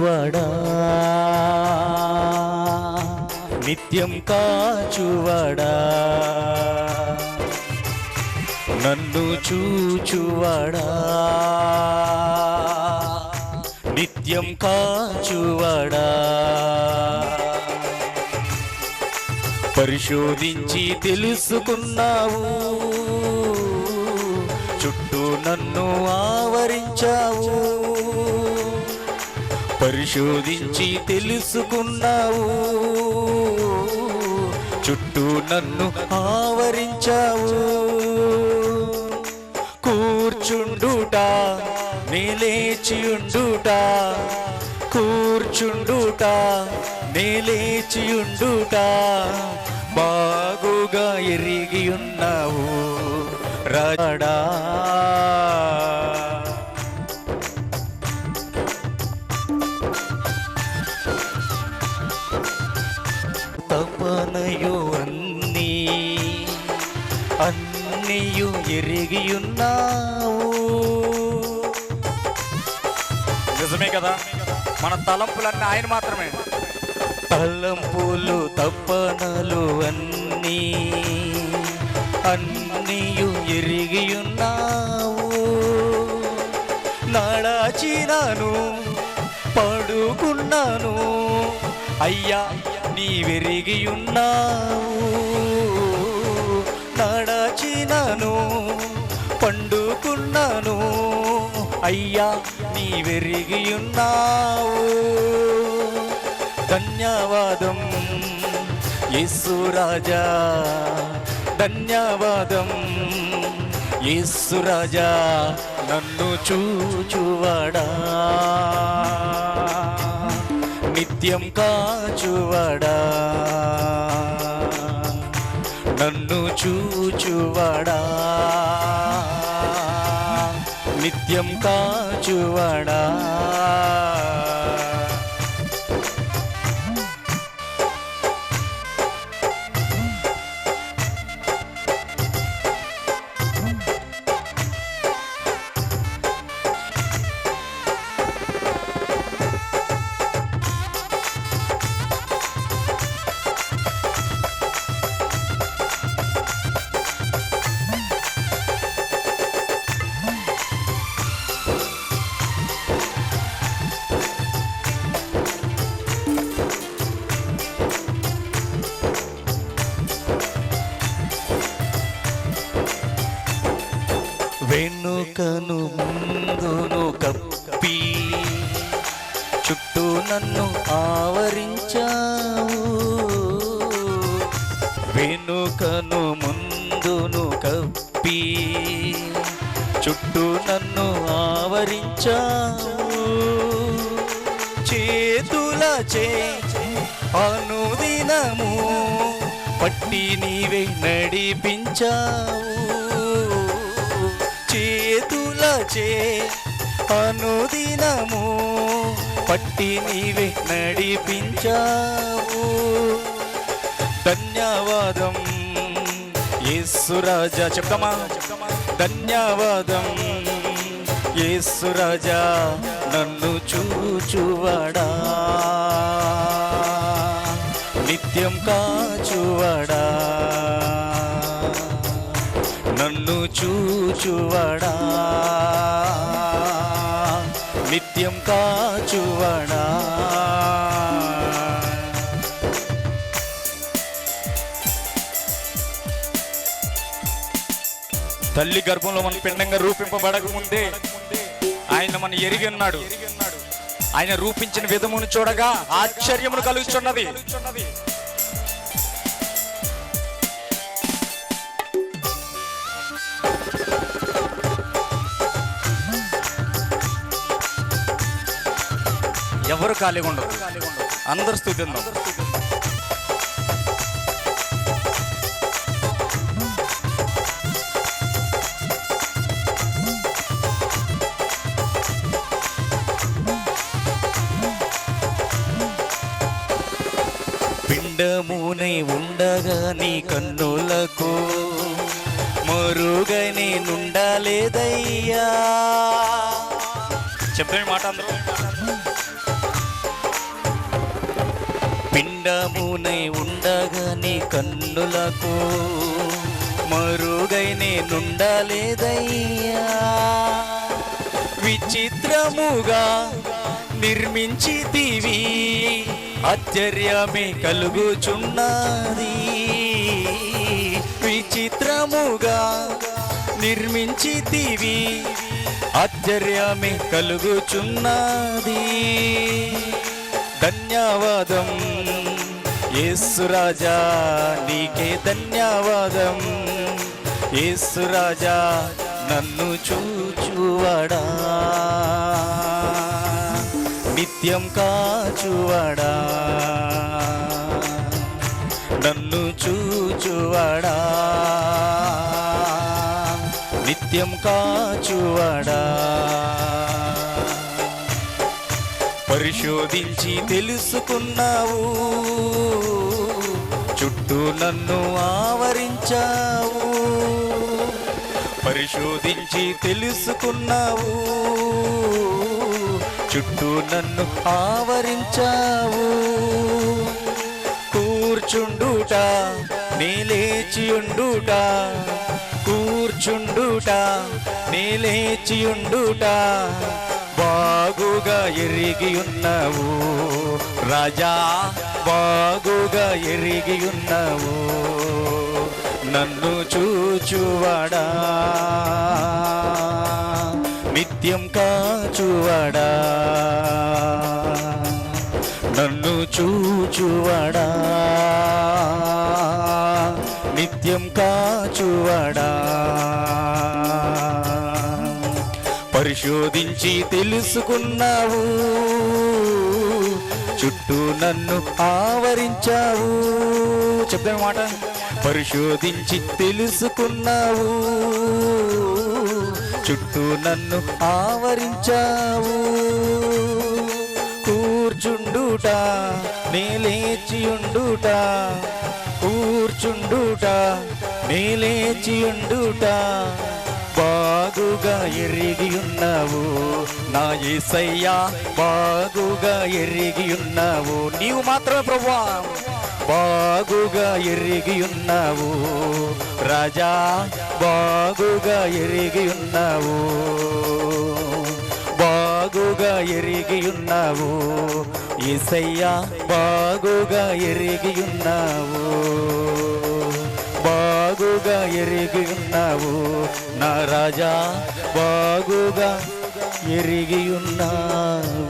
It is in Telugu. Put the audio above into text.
కాచువాడా, నిత్యం కాచువాడా, నన్ను చూచువాడా, నిత్యం కాచువాడా, పరిశోధించి తెలుసుకున్నావు, చుట్టూ నన్ను ఆవరించావు, పరిశోధించి తెలుసుకున్నావు, చుట్టూ నన్ను ఆవరించావు. కూర్చుండుట నేలేచియుండుట, కూర్చుండుట నేలేచియుండుట, బాగుగా ఎరిగి ఉన్నావు రాజా. తపనయు అన్నీయు ఎరిగియున్నావు. నిజమే కదా, మన తలంపులన్నీ ఆయన మాత్రమే. తలంపులు తపనలు అన్నీయు ఎరిగియున్నావు. నడచినాను పడుకున్నాను అయ్యా నీవెరిగియున్నావు. నడచినాను పండుకున్నాను అయ్యా నీవెరిగియున్నావు. ధన్యవాదం యేసు రాజా, ధన్యవాదం యేసు రాజా, నన్ను చూచువాడా, నిత్యం కాచువాడా, నన్ను చూచువాడా, నిత్యం కాచువాడా. వెనుకను ముందును కప్పి చుట్టూ నన్ను ఆవరించావు. వెనుకను ముందును కప్పి చుట్టూ నన్ను ఆవరించావు. చేతులచే అనుదినము పట్టి నీవే నడిపించావు. చేతులచే అనుదినము పట్టి నీవే నడిపించావు. ధన్యవాదం యేసు రాజా, చెప్తామా? ధన్యవాదం యేసు రాజా, నన్ను చూచువాడా, నిత్యం కాచువాడా, నన్ను చూచువాడా, నిత్యం కాచువాడా. తల్లి గర్భంలో మన పిండంగా రూపింపబడక ముందే ఆయన మన ఎరిగి ఉన్నాడు. ఆయన రూపించిన విధమును చూడగా ఆశ్చర్యమును కలుగుచున్నది. ఎవరు ఖాళీగా ఉండరు, అందరు స్తుతిద్దాం. పిండమునై ఉండగా నీ కన్నులకు మరుగని నుండలేదయ్యా. చెప్పే మాట అందరూ. పిండమునై ఉండగా నీ కన్నులకు మరుగై నేనుండలేదయ్యా. విచిత్రముగా నిర్మించితివి, ఆశ్చర్యమే కలుగుచున్నది. విచిత్రముగా నిర్మించితివి, ఆశ్చర్యమే కలుగుచున్నది. ధన్యవాదం యేసు రాజా, నీకే ధన్యవాదం యేసు రాజా, నన్ను చూచువాడా, నిత్యం కాచువాడా, నన్ను చూచువాడా, నిత్యం కాచువాడా. పరిశోధించి తెలుసుకున్నావు, చుట్టూ నన్ను ఆవరించావు. పరిశోధించి తెలుసుకున్నావు, చుట్టూ నన్ను ఆవరించావు. కూర్చుండుట నీలేచియుండుట, కూర్చుండుట నీలేచియుండుట, బాగుగా ఎరిగి ఉన్నావు రాజా, బాగుగా ఎరిగి ఉన్నావు. నన్ను చూచువాడా, నిత్యం కాచువాడా, నన్ను చూచువాడా, నిత్యం కాచువాడా. పరిశోధించి తెలుసుకున్నావు, చుట్టూ నన్ను ఆవరించావు. చెప్తాను మాట. పరిశోధించి తెలుసుకున్నావు, చుట్టూ నన్ను ఆవరించావు. కూర్చుండుట నీలేచియుండుట, కూర్చుండుట నీలేచియుండుట, బాగుగా ఎరిగి ఉన్నావు నా యేసయ్యా, బాగుగా ఎరిగి ఉన్నావు. నీవు మాత్రమే ప్రభువా, బాగుగా ఎరిగి ఉన్నావు రాజా, బాగుగా ఎరిగి ఉన్నావు, బాగుగా ఎరిగి ఉన్నావు యేసయ్యా, బాగుగా ఎరిగి ఉన్నావు, బాగుగా ఎరిగి ఉన్నావు నా రాజా, బాగుగా ఎరిగి ఉన్నావు.